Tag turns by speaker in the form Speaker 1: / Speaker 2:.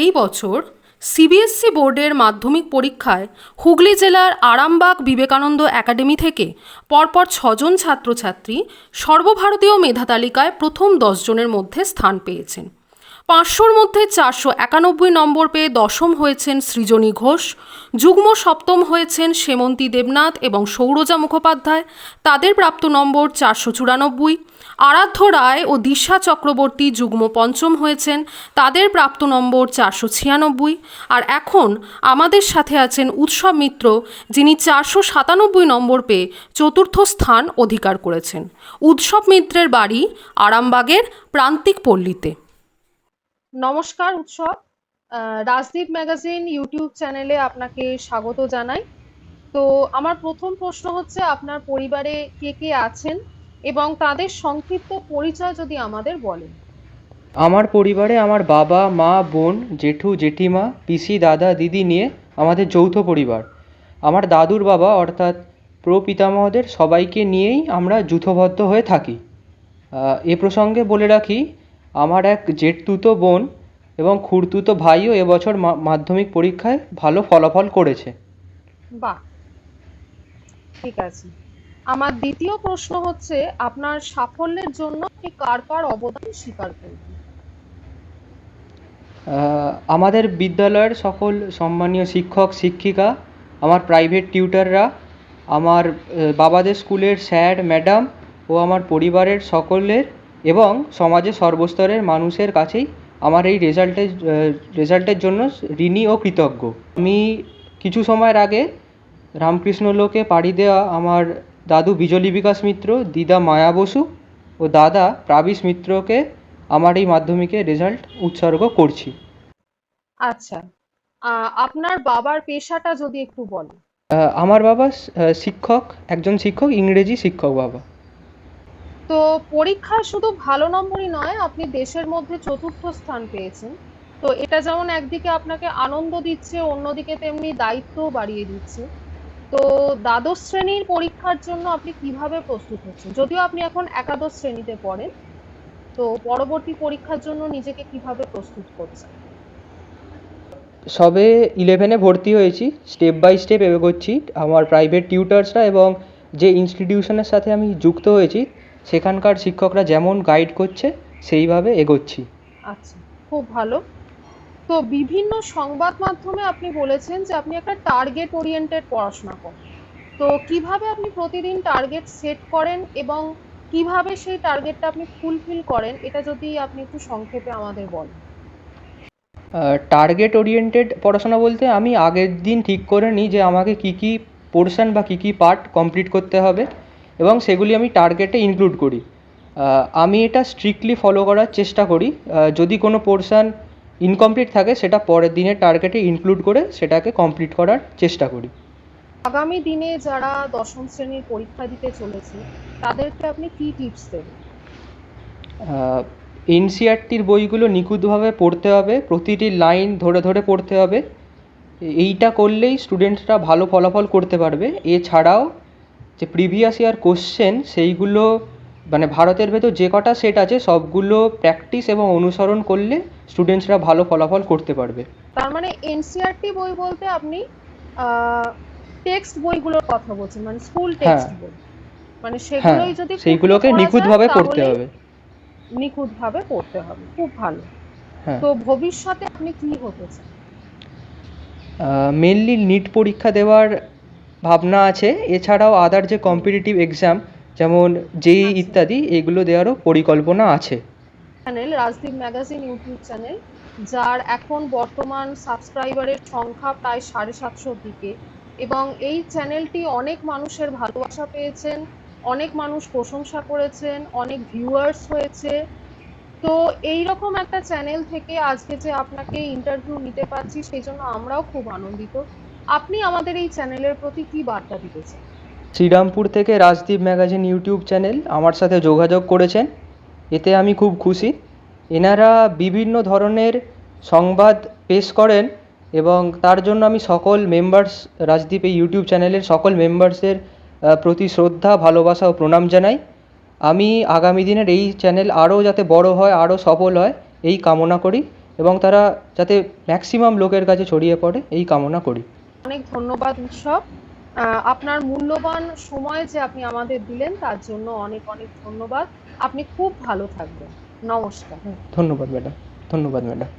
Speaker 1: এই বছর সিবিএসসি বোর্ডের মাধ্যমিক পরীক্ষায় হুগলি জেলার আরামবাগ বিবেকানন্দ একাডেমি থেকে পরপর ৬জন ছাত্রছাত্রী সর্বভারতীয় মেধা তালিকায় প্রথম ১০ জনের মধ্যে স্থান পেয়েছেন। ৫০০-র মধ্যে ৪৯১ নম্বর পেয়ে দশম হয়েছেন সৃজনী ঘোষ, যুগ্ম সপ্তম হয়েছেন সেমন্তী দেবনাথ এবং সৌরজা মুখোপাধ্যায়, তাদের প্রাপ্ত নম্বর ৪৯৪। আরাধ্য রায় ও দিশা চক্রবর্তী যুগ্ম পঞ্চম হয়েছেন, তাদের প্রাপ্ত নম্বর ৪৯৬। আর এখন আমাদের সাথে আছেন উৎসব মিত্র, যিনি ৪৯৭ নম্বর পেয়ে চতুর্থ স্থান অধিকার করেছেন। উৎসব মিত্রের বাড়ি আরামবাগের প্রান্তিক পল্লীতে। নমস্কার উৎসব, রাজদীপ ম্যাগাজিন ইউটিউব চ্যানেলে আপনাকে স্বাগত জানাই। তো আমার প্রথম প্রশ্ন হচ্ছে, আপনার পরিবারে কে কে আছেন এবং তাদের সংক্ষিপ্ত পরিচয় যদি আমাদের বলেন।
Speaker 2: আমার পরিবারে আমার বাবা, মা, বোন, জেঠু, জেঠিমা, পিসি, দাদা, দিদি নিয়ে আমাদের যৌথ পরিবার। আমার দাদুর বাবা অর্থাৎ প্রপিতামহদের সবাইকে নিয়েই আমরা যূথবদ্ধ হয়ে থাকি। এ প্রসঙ্গে বলে রাখি, আমার এক জেঠতুতো বোন এবং খুড়তুতো ভাইও এবছর মাধ্যমিক পরীক্ষায় ভালো ফলাফল করেছে।
Speaker 1: বাহ, ঠিক আছে। আমার দ্বিতীয় প্রশ্ন হচ্ছে, আপনার সাফল্যের জন্য আপনি কার কার অবদান স্বীকার করবেন?
Speaker 2: আমাদের বিদ্যালয়ের সকল সম্মানীয় শিক্ষক শিক্ষিকা, আমার প্রাইভেট টিউটররা, আমার বাবাদের স্কুলের স্যার ম্যাডাম ও আমার পরিবারের সকলের এবং সমাজের সর্বস্তরের মানুষের কাছেই আমার এই রেজাল্টের জন্য ঋণী ও কৃতজ্ঞ। আমি কিছু সময়ের আগে রামকৃষ্ণ লোকে পাড়ি দেওয়া আমার দাদু বিজলি বিকাশ মিত্র, দিদা মায়া বসু ও দাদা প্রাবিশ মিত্রকে আমার এই মাধ্যমিকের রেজাল্ট উৎসর্গ করছি।
Speaker 1: আচ্ছা, আপনার বাবার পেশাটা যদি একটু বলেন।
Speaker 2: আমার বাবা শিক্ষক, একজন শিক্ষক, ইংরেজি শিক্ষক বাবা।
Speaker 1: তো পরীক্ষায় শুধু ভালো নম্বরই নয়, আপনি দেশের মধ্যে চতুর্থ স্থান পেয়েছেন। তো এটা যেমন একদিকে আপনাকে আনন্দ দিচ্ছে, অন্যদিকে তেমনি দায়িত্ব বাড়িয়ে দিচ্ছে। তো দ্বাদশ শ্রেণীর পরীক্ষার জন্য আপনি কিভাবে প্রস্তুত হচ্ছেন? যদিও আপনি এখন একাদশ শ্রেণীতে পড়েন, তো পরবর্তী পরীক্ষার জন্য নিজেকে কিভাবে প্রস্তুত করছেন?
Speaker 2: সবে 11-এ ভর্তি হয়েছি, স্টেপ বাই স্টেপ এগোচ্ছি। আমার প্রাইভেট টিউটার্সরা এবং যে ইনস্টিটিউশনের সাথে আমি যুক্ত হয়েছি সেখানকার শিক্ষকরা যেমন গাইড করছে সেইভাবে এগোচ্ছি।
Speaker 1: আচ্ছা, খুব ভালো। তো বিভিন্ন সংবাদ মাধ্যমে আপনি বলেছেন যে আপনি একটা টার্গেট ওরিয়েন্টেড পড়াশোনা করেন। তো কিভাবে আপনি প্রতিদিন টার্গেট সেট করেন এবং কিভাবে সেই টার্গেটটা আপনি ফুলফিল করেন, এটা যদি আপনি একটু সংক্ষেপে আমাদের বলেন।
Speaker 2: টার্গেট ওরিয়েন্টেড পড়াশোনা বলতে আমি আগের দিন ঠিক করে নিই যে আমাকে কী কী পোর্শন বা কী কী পার্ট কমপ্লিট করতে হবে এবং সেগুলি আমি টার্গেটে ইনক্লুড করি। আমি এটা স্ট্রিক্টলি ফলো করার চেষ্টা করি। যদি কোনো পোর্শন ইনকমপ্লিট থাকে সেটা পরের দিনের টার্গেটে ইনক্লুড করে সেটাকে কমপ্লিট করার চেষ্টা করি।
Speaker 1: আগামী দিনে যারা দশম শ্রেণীর পরীক্ষা দিতে চলেছে তাদেরকে আপনি কি টিপস দেবেন?
Speaker 2: এনসিইআরটির বইগুলো নিখুঁতভাবে পড়তে হবে, প্রতিটি লাইন ধরে ধরে পড়তে হবে। এইটা করলেই স্টুডেন্টরা ভালো ফলাফল করতে পারবে। এছাড়াও যে প্রিভিয়াস ইয়ার কোশ্চেন সেইগুলো মানে ভারতের ভেতর যে কটা সেট আছে সবগুলো প্র্যাকটিস এবং অনুসরণ করলে স্টুডেন্টসরা ভালো ফলাফল করতে পারবে।
Speaker 1: তার মানে এনসিইআরটি বই বলতে আপনি টেক্সট বইগুলোর কথা বলছেন, মানে স্কুল
Speaker 2: হ্যাঁ
Speaker 1: টেক্সট বই, মানে
Speaker 2: হ্যাঁ,
Speaker 1: সেগুলোই যদি
Speaker 2: সেইগুলোকে নিখুঁতভাবে পড়তে হবে।
Speaker 1: নিখুঁতভাবে পড়তে হবে। খুব ভালো।
Speaker 2: হ্যাঁ,
Speaker 1: তো ভবিষ্যতে আপনি কি হতে চান?
Speaker 2: মেনলি নিট পরীক্ষা দেওয়ার ভাবনা আছে। এছাড়াও আদার যে কম্পিটিটিভ এক্সাম যেমন জেইই ইত্যাদি এগুলো দেওয়ারও পরিকল্পনা আছে।
Speaker 1: Channel Rajdeep magazine YouTube channel, যার এখন বর্তমান সাবস্ক্রাইবারের সংখ্যা প্রায় 750 দিকে, এবং এই চ্যানেলটি অনেক মানুষের ভালোবাসা পেয়েছেন, অনেক মানুষ প্রশংসা করেছেন, অনেক ভিউয়ার্স হয়েছে। তো এইরকম একটা চ্যানেল থেকে আজকে যে আপনাকে ইন্টারভিউ নিতে পারছি সেই জন্য আমরাও খুব আনন্দিত। আপনি আমাদের এই চ্যানেলের প্রতি কি বার্তা দিতে চান?
Speaker 2: শ্রীরামপুর থেকে রাজদীপ ম্যাগাজিন ইউটিউব চ্যানেল আমার সাথে যোগাযোগ করেছেন, এতে আমি খুব খুশি। এনারা বিভিন্ন ধরনের সংবাদ পেশ করেন এবং তার জন্য আমি সকল মেম্বার্স, রাজদীপ এই ইউটিউব চ্যানেলের সকল মেম্বার্সের প্রতি শ্রদ্ধা, ভালোবাসা ও প্রণাম জানাই। আমি আগামী দিনের এই চ্যানেল আরও যাতে বড় হয়, আরও সফল হয় এই কামনা করি এবং তারা যাতে ম্যাক্সিমাম লোকের কাছে ছড়িয়ে পড়ে এই কামনা করি।
Speaker 1: অনেক ধন্যবাদ উৎসব। আপনার মূল্যবান সময় যে আপনি আমাদের দিলেন তার জন্য অনেক অনেক ধন্যবাদ। আপনি খুব ভালো থাকবেন। নমস্কার।
Speaker 2: ধন্যবাদ ম্যাডাম। ধন্যবাদ ম্যাডাম।